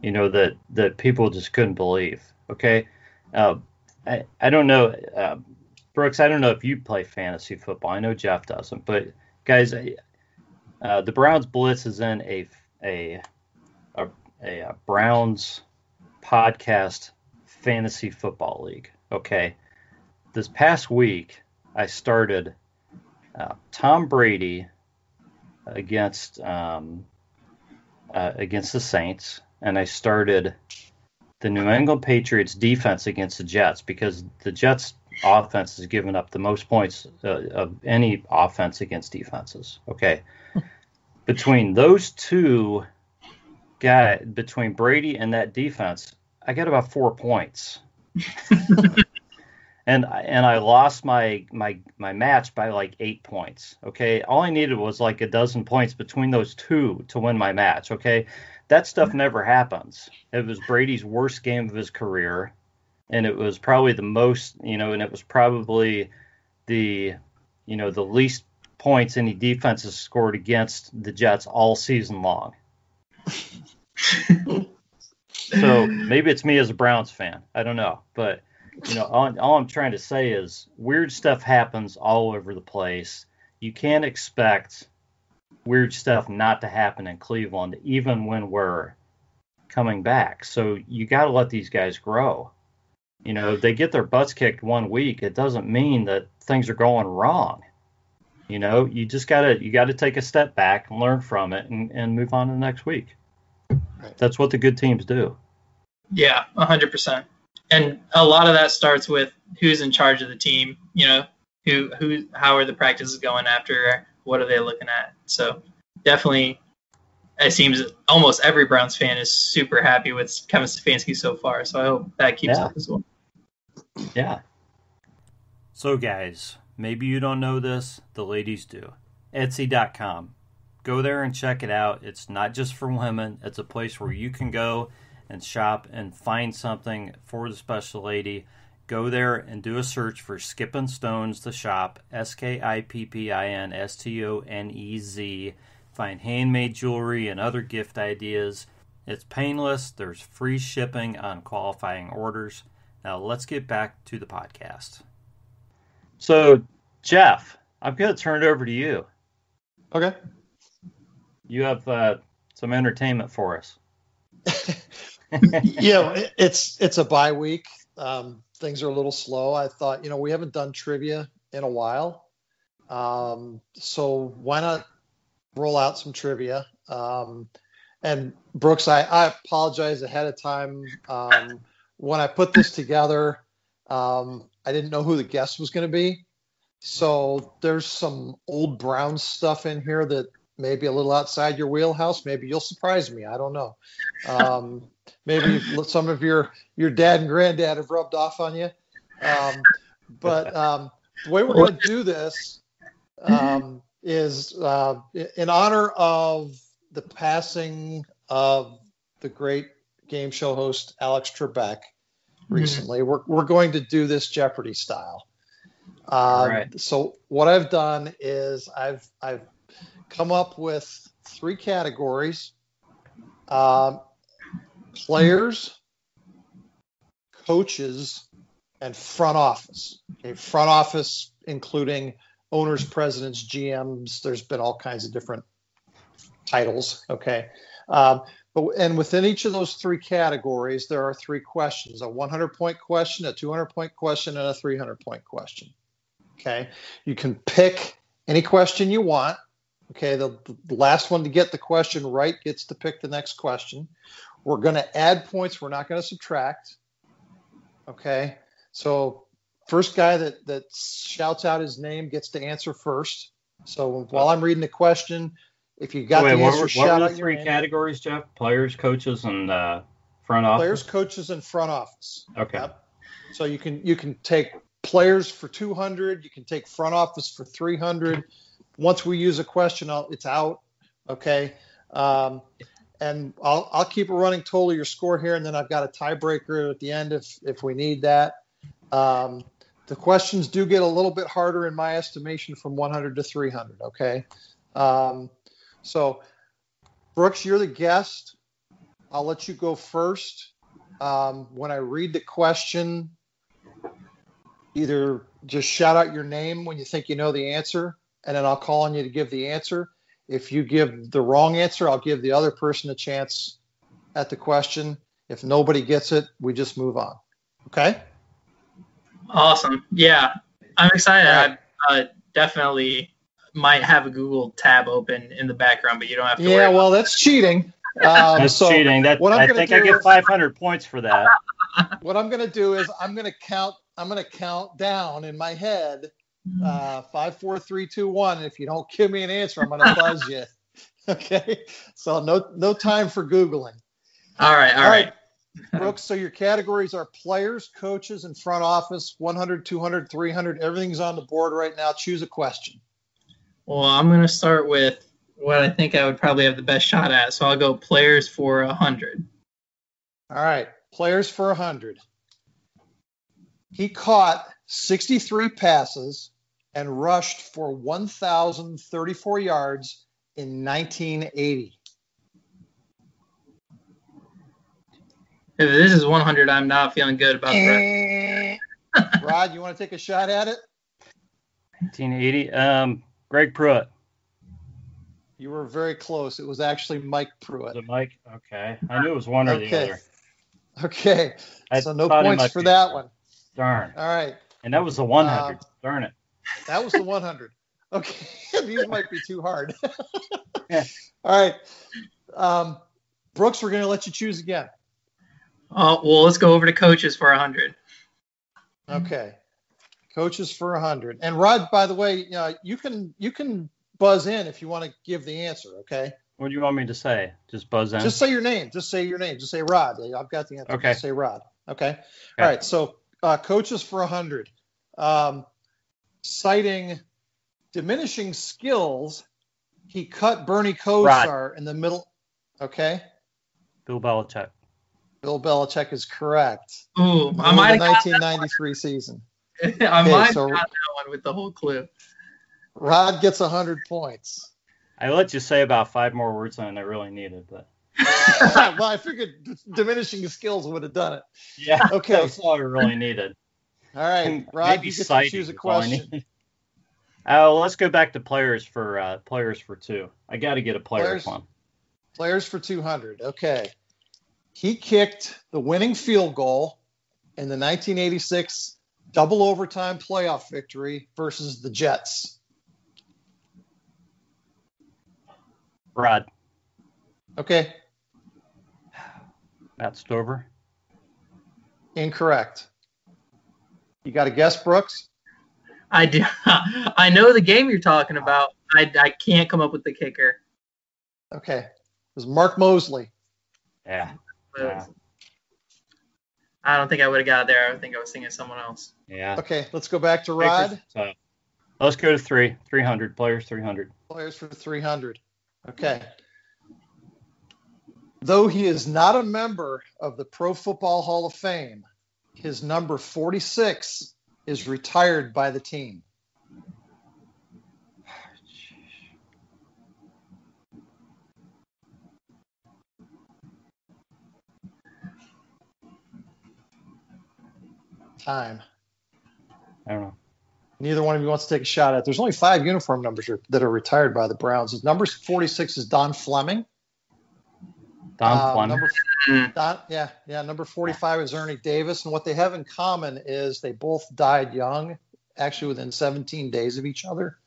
that people just couldn't believe. Okay, I don't know, Brooks. I don't know if you play fantasy football. I know Jeff doesn't, but guys, the Browns Blitz is in a Browns podcast fantasy football league. Okay. This past week, I started Tom Brady against the Saints, and I started the New England Patriots defense against the Jets because the Jets offense has given up the most points of any offense against defenses. Okay. Between those two guys, between Brady and that defense, I got about 4 points. And I lost my match by like 8 points. Okay. All I needed was like a dozen points between those two to win my match. Okay. That stuff never happens. It was Brady's worst game of his career. And it was probably the most, and it was probably the least points any defense has scored against the Jets all season long. So maybe it's me as a Browns fan. I don't know. But, all I'm trying to say is weird stuff happens all over the place. You can't expect weird stuff not to happen in Cleveland, even when we're coming back. So you got to let these guys grow. If they get their butts kicked 1 week, it doesn't mean that things are going wrong. You just gotta take a step back and learn from it and move on to the next week. Right. That's what the good teams do. Yeah, 100%. And a lot of that starts with who's in charge of the team. How are the practices going after? What are they looking at? So definitely, it seems almost every Browns fan is super happy with Kevin Stefanski so far. So I hope that keeps up as well. Yeah. So guys, maybe you don't know this. The ladies do. Etsy.com. go there and check it out. It's not just for women. It's a place where you can go and shop and find something for the special lady. Go there and do a search for Skippin' Stones the shop, SKIPPINSTONEZ. Find handmade jewelry and other gift ideas. It's painless. There's free shipping on qualifying orders. Now let's get back to the podcast. So, Jeff, I'm going to turn it over to you. Okay. You have some entertainment for us. It's a bye week. Things are a little slow. I thought, we haven't done trivia in a while. So why not roll out some trivia? And Brooks, I apologize ahead of time. When I put this together, I didn't know who the guest was going to be. So there's some old Brown stuff in here that may be a little outside your wheelhouse. Maybe you'll surprise me. I don't know. Maybe some of your dad and granddad have rubbed off on you. But the way we're going to do this is in honor of the passing of the great game show host Alex Trebek recently. We're going to do this Jeopardy style. Right. So what I've done is I've come up with 3 categories: players, coaches, and front office. Okay, front office including owners, presidents, GMs. There's been all kinds of different titles. Okay. And within each of those 3 categories, there are 3 questions: a 100-point question, a 200-point question, and a 300-point question. Okay. You can pick any question you want. Okay. The last one to get the question right gets to pick the next question. We're going to add points. We're not going to subtract. Okay. So first guy that shouts out his name gets to answer first. So while I'm reading the question, if you got the answer, shout out your name. 3 categories, Jeff? Players, coaches, and front office? Players, coaches, and front office. Okay. Yep. So you can take players for 200. You can take front office for 300. Once we use a question, it's out. Okay. And I'll keep a running total of your score here, and then I've got a tiebreaker at the end if we need that. The questions do get a little bit harder in my estimation from 100 to 300. Okay. So, Brooks, you're the guest. I'll let you go first. When I read the question, either just shout out your name when you think you know the answer, and then I'll call on you to give the answer. If you give the wrong answer, I'll give the other person a chance at the question. If nobody gets it, we just move on. Okay? Awesome. Yeah, I'm excited. Right. I definitely might have a Google tab open in the background, but you don't have to worry. Yeah, well, that's cheating. That's cheating. I think I get 500 points for that. What I'm going to do is I'm going to count down in my head 5, 4, 3, 2, 1. And if you don't give me an answer, I'm going to buzz you. Okay? So no time for Googling. All right. Brooks, so your categories are players, coaches, and front office. 100, 200, 300. Everything's on the board right now. Choose a question. Well, I'm going to start with what I think I would probably have the best shot at. So I'll go players for 100. All right. Players for 100. He caught 63 passes and rushed for 1,034 yards in 1980. If this is 100, I'm not feeling good about the rest. Rod, you want to take a shot at it? 1980. Greg Pruitt. You were very close. It was actually Mike Pruitt. Was it Mike? Okay. I knew it was one or the other. Okay. So no points for that one. Darn. All right. And that was the 100. Darn it. That was the 100. Okay. These might be too hard. Yeah. All right. Brooks, we're going to let you choose again. Well, let's go over to coaches for 100. Okay. Coaches for 100. And Rod, by the way, you can buzz in if you want to give the answer, okay? What do you want me to say? Just buzz in? Just say your name. Just say your name. Just say Rod. I've got the answer. Okay. Just say Rod. Okay? All right. So coaches for 100. Citing diminishing skills He cut Bernie Kosar in the middle. Okay. Bill Belichick. Bill Belichick is correct. Ooh, I In might the have 1993 season. I might have got that one with the whole clue. Rod gets 100 points. I let you say about 5 more words than I really needed, but. Well, I figured diminishing skills would have done it. Yeah. Okay. That's all I really needed. All right, Rod, you get to choose a question. Let's go back to players for 2. I got to get a player one. Players for 200. Okay. He kicked the winning field goal in the 1986 double overtime playoff victory versus the Jets. Rod. Okay. Matt Stover. Incorrect. You got a guess, Brooks? I do. I know the game you're talking about. I can't come up with the kicker. Okay. It was Mark Mosley. Yeah. I don't think I would have got there. I would think I was thinking of someone else. Yeah. Okay, let's go back to Rod. Let's go to 300. Players 300. Players for 300. Okay. Though he is not a member of the Pro Football Hall of Fame, his number 46 is retired by the team. Time. I don't know. Neither one of you wants to take a shot at it. There's only 5 uniform numbers that are retired by the Browns. His number 46 is Don Fleming. Fleming. Number 45 is Ernie Davis. And what they have in common is they both died young, actually within 17 days of each other.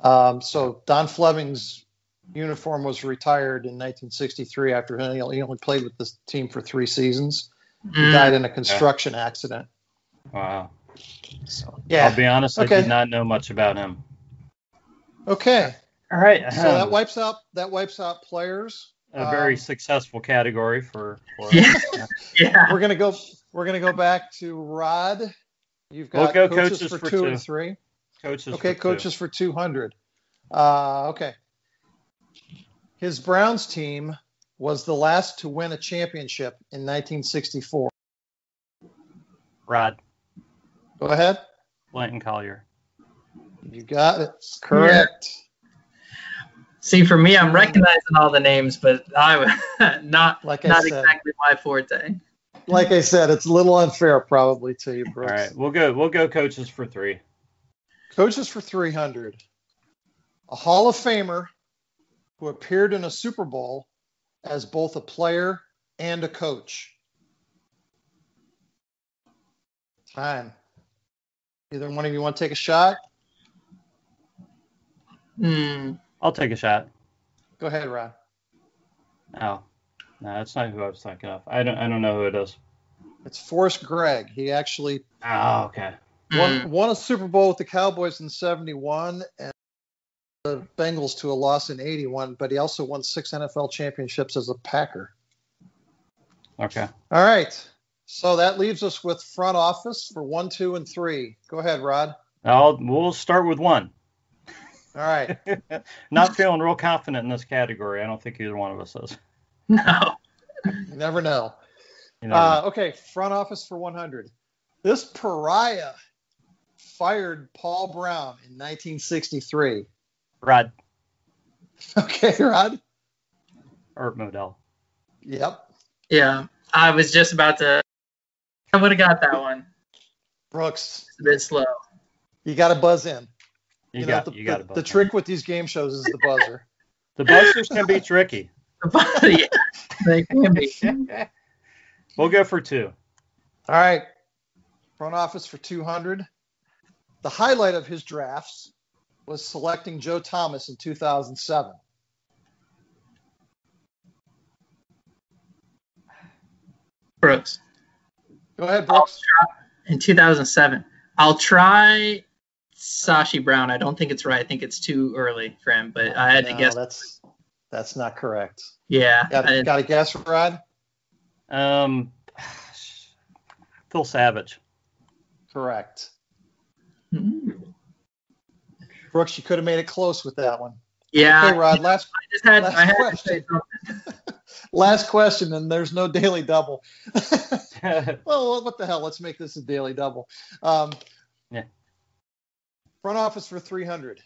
So Don Fleming's uniform was retired in 1963 after he only played with this team for 3 seasons. He died in a construction accident. Wow. So, yeah. I'll be honest, I did not know much about him. Okay. All right. So that wipes out players. A very successful category for Yeah. We're gonna go back to Rod. You've got coaches for 2 and 3. Coaches for 200. Okay. His Browns team was the last to win a championship in 1964. Rod. Go ahead. Blanton Collier. You got it. Correct. Yeah. See, for me, I'm recognizing all the names, but I not exactly my forte. Like I said, it's a little unfair probably to you, Brooks. All right, we'll go coaches for 3. Coaches for 300. A Hall of Famer who appeared in a Super Bowl as both a player and a coach. Time. Either one of you want to take a shot? I'll take a shot. Go ahead, Ron. Oh, no, that's not who I was thinking of. I don't know who it is. It's Forrest Gregg. He actually okay. won a Super Bowl with the Cowboys in '71 and the Bengals to a loss in '81, but he also won 6 NFL championships as a Packer. Okay. All right. So that leaves us with front office for 1, 2, and 3. Go ahead, Rod. We'll start with 1. All right. Not feeling real confident in this category. I don't think either one of us is. No. You never know. Okay, front office for 100. This pariah fired Paul Brown in 1963. Rod. Okay, Rod. Art Modell. Yep. Yeah, I was just about to. I would have got that one. Brooks. It's a bit slow. You got to buzz in. You got to buzz the trick with these game shows is the buzzer. The buzzers can be tricky. Yeah, they can be. We'll go for 2. All right. Front office for 200. The highlight of his drafts was selecting Joe Thomas in 2007. Brooks. Go ahead, Brooks. In 2007. I'll try Sashi Brown. I don't think it's right. I think it's too early for him, but I had to guess. That's not correct. Yeah. Got a guess, Rod? Phil Savage. Correct. Brooks, you could have made it close with that one. Yeah. Okay, Rod. I just had last I had to question. say something. Last question, and there's no daily double. Well, what the hell? Let's make this a daily double. Yeah. Front office for 300.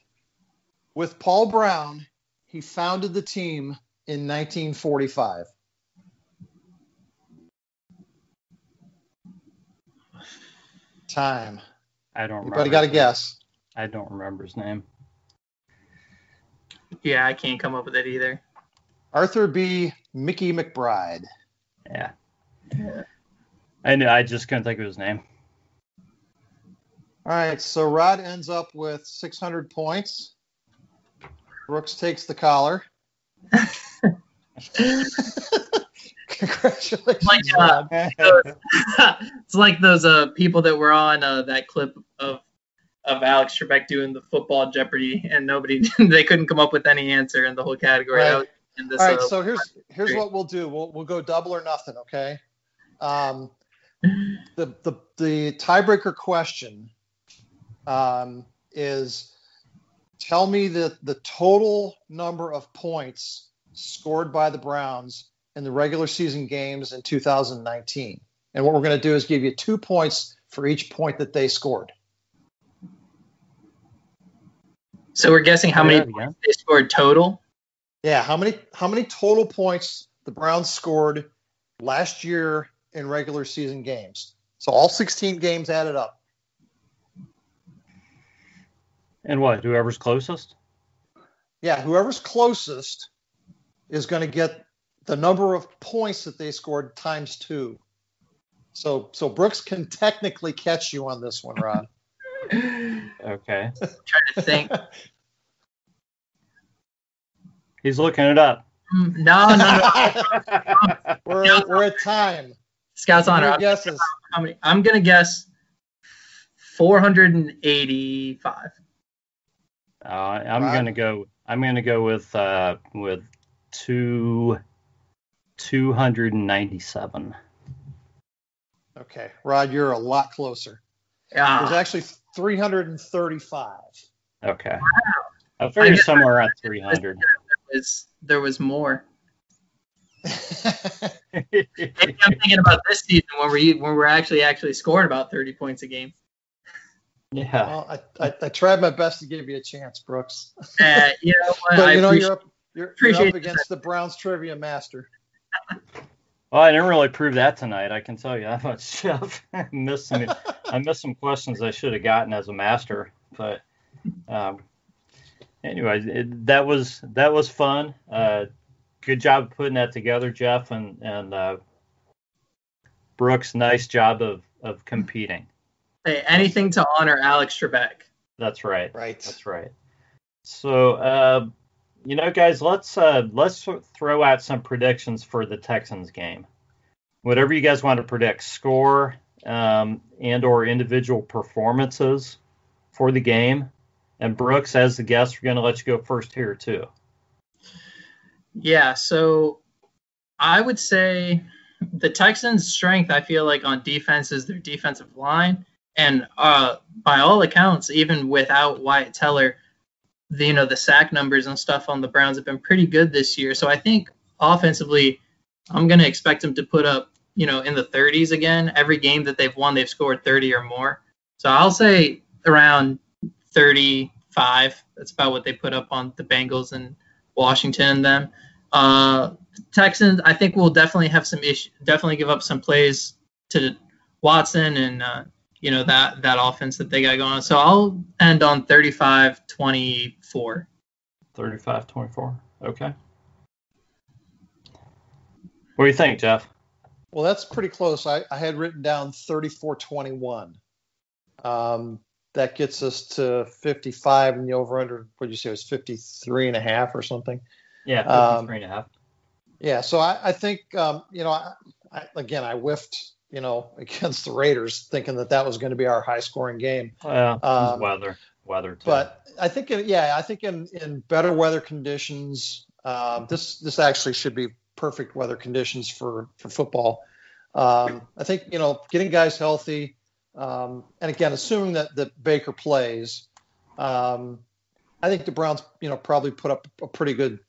With Paul Brown, he founded the team in 1945. Time. I don't remember. Anybody got a guess? I don't remember his name. Yeah, I can't come up with it either. Arthur B. Mickey McBride. Yeah. I knew. I just couldn't think of his name. All right, so Rod ends up with 600 points. Brooks takes the collar. Congratulations, Rod. It's like those people that were on that clip of Alex Trebek doing the football Jeopardy, and they couldn't come up with any answer in the whole category. Right. This, all right, so here's what we'll do. We'll go double or nothing, okay? The tiebreaker question is, tell me the total number of points scored by the Browns in the regular season games in 2019. And what we're going to do is give you 2 points for each point that they scored. So we're guessing how many points they scored total? Yeah, how many total points the Browns scored last year in regular season games. So all 16 games added up. And what? Whoever's closest? Yeah, whoever's closest is going to get the number of points that they scored times 2. So Brooks can technically catch you on this one, Rod. Okay. Trying to think. He's looking it up. No. We're at time. Scouts on Your guesses. How many? I'm gonna guess 485. I'm gonna go with 297. Okay, Rod, you're a lot closer. Yeah. There's actually 335. Okay. Wow. I figured somewhere around 300. There was more. Maybe I'm thinking about this season when we're actually scoring about 30 points a game. Yeah. Well, I tried my best to give you a chance, Brooks. You know what? But you're up appreciate against the Browns trivia master. Well, I didn't really prove that tonight. I can tell you that much, Jeff. I missed some questions I should have gotten as a master, but anyway, that was fun. Good job of putting that together, Jeff, and Brooks. Nice job of competing. Hey, anything to honor Alex Trebek. That's right. Right. That's right. So, guys, let's throw out some predictions for the Texans game. Whatever you guys want to predict, score and or individual performances for the game. And Brooks, as the guest, we're going to let you go first here too. Yeah, so I would say the Texans' strength, I feel like, on defense is their defensive line. And by all accounts, even without Wyatt Teller, the sack numbers and stuff on the Browns have been pretty good this year. So I think offensively, I'm going to expect them to put up, in the 30s again. Every game that they've won, they've scored 30 or more. So I'll say around 35. That's about what they put up on the Bengals and Washington and them. Texans, I think, will definitely have some issues, definitely give up some plays to Watson and, that offense that they got going on. So I'll end on 35-24. 35-24. Okay. What do you think, Jeff? Well, that's pretty close. I had written down 34-21. That gets us to 55, and the over-under, what did you say, it was 53.5 or something? Yeah, 53.5. Yeah, so I think, I whiffed, against the Raiders, thinking that was going to be our high-scoring game. Well, weather too. But I think, in better weather conditions, this actually should be perfect weather conditions for football. I think, getting guys healthy, and again, assuming that Baker plays, I I think the Browns, probably put up a pretty good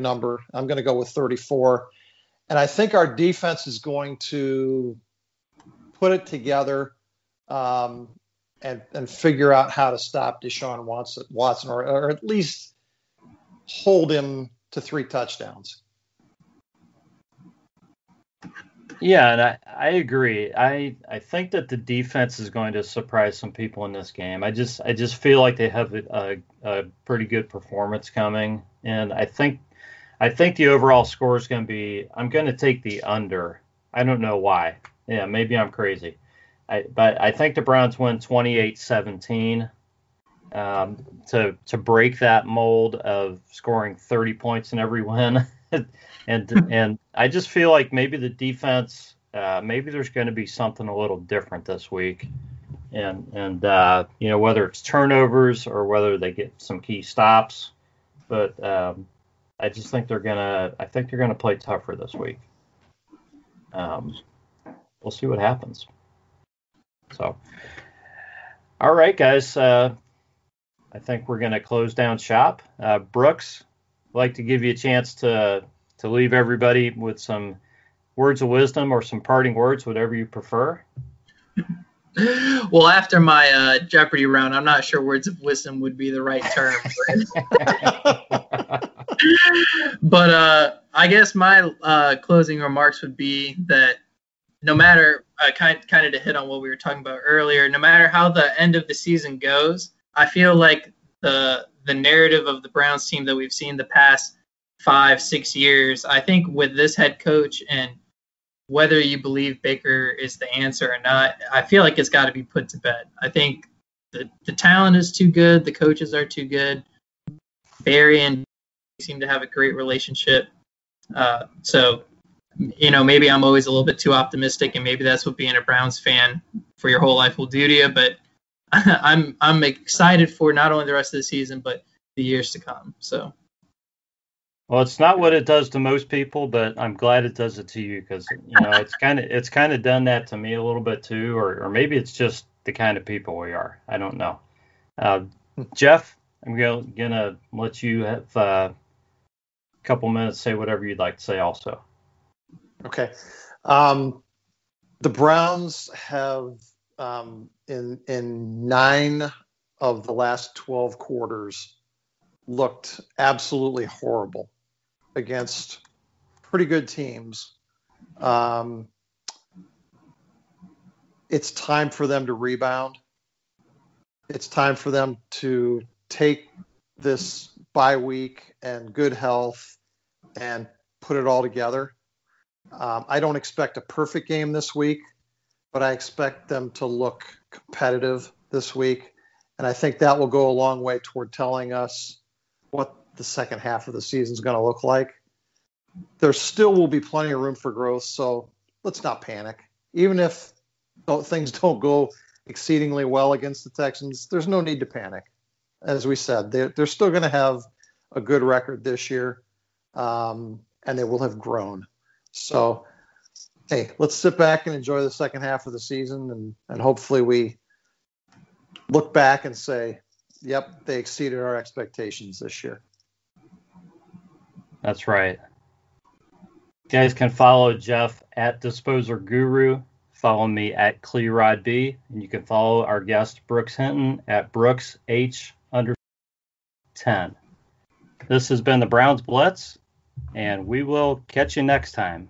number. I'm going to go with 34. And I think our defense is going to put it together and figure out how to stop Deshaun Watson or at least hold him to 3 touchdowns. Yeah, and I agree. I think that the defense is going to surprise some people in this game. I just feel like they have a pretty good performance coming, and I think the overall score is going to be. I'm going to take the under. I don't know why. Yeah, maybe I'm crazy. But I think the Browns win 28-17 to break that mold of scoring 30 points in every win. And I just feel like maybe the defense, maybe there's going to be something a little different this week, and whether it's turnovers or whether they get some key stops, but I just think they're gonna play tougher this week. We'll see what happens. So, all right, guys, I think we're gonna close down shop. Brooks, I'd like to give you a chance to leave everybody with some words of wisdom or some parting words, whatever you prefer. Well, after my Jeopardy round, I'm not sure words of wisdom would be the right term. But I guess my closing remarks would be that no matter, kind of to hit on what we were talking about earlier, no matter how the end of the season goes, I feel like the narrative of the Browns team that we've seen the past 5-6 years, I think with this head coach, and whether you believe Baker is the answer or not, I feel like it's got to be put to bed. I think the talent is too good. The coaches are too good. Barry and seem to have a great relationship. So, maybe I'm always a little bit too optimistic, and maybe that's what being a Browns fan for your whole life will do to you. But I'm excited for not only the rest of the season, but the years to come. So. Well, it's not what it does to most people, but I'm glad it does it to you because it's kind of done that to me a little bit too, or maybe it's just the kind of people we are. I don't know. Jeff, I'm gonna let you have a couple minutes, say whatever you'd like to say. Also, okay. The Browns have in 9 of the last 12 quarters looked absolutely horrible against pretty good teams. It's time for them to rebound. It's time for them to take this bye week and good health and put it all together. I don't expect a perfect game this week, but I expect them to look competitive this week. And I think that will go a long way toward telling us what the second half of the season is going to look like. There still will be plenty of room for growth, so let's not panic. Even if things don't go exceedingly well against the Texans, there's no need to panic. As we said, they're still going to have a good record this year, and they will have grown. So, hey, let's sit back and enjoy the second half of the season, and hopefully we look back and say, yep, they exceeded our expectations this year. That's right. You guys can follow Jeff at Disposer Guru. Follow me at ClearRodB, and you can follow our guest Brooks Hinton at BrooksH_10. This has been the Browns Blitz, and we will catch you next time.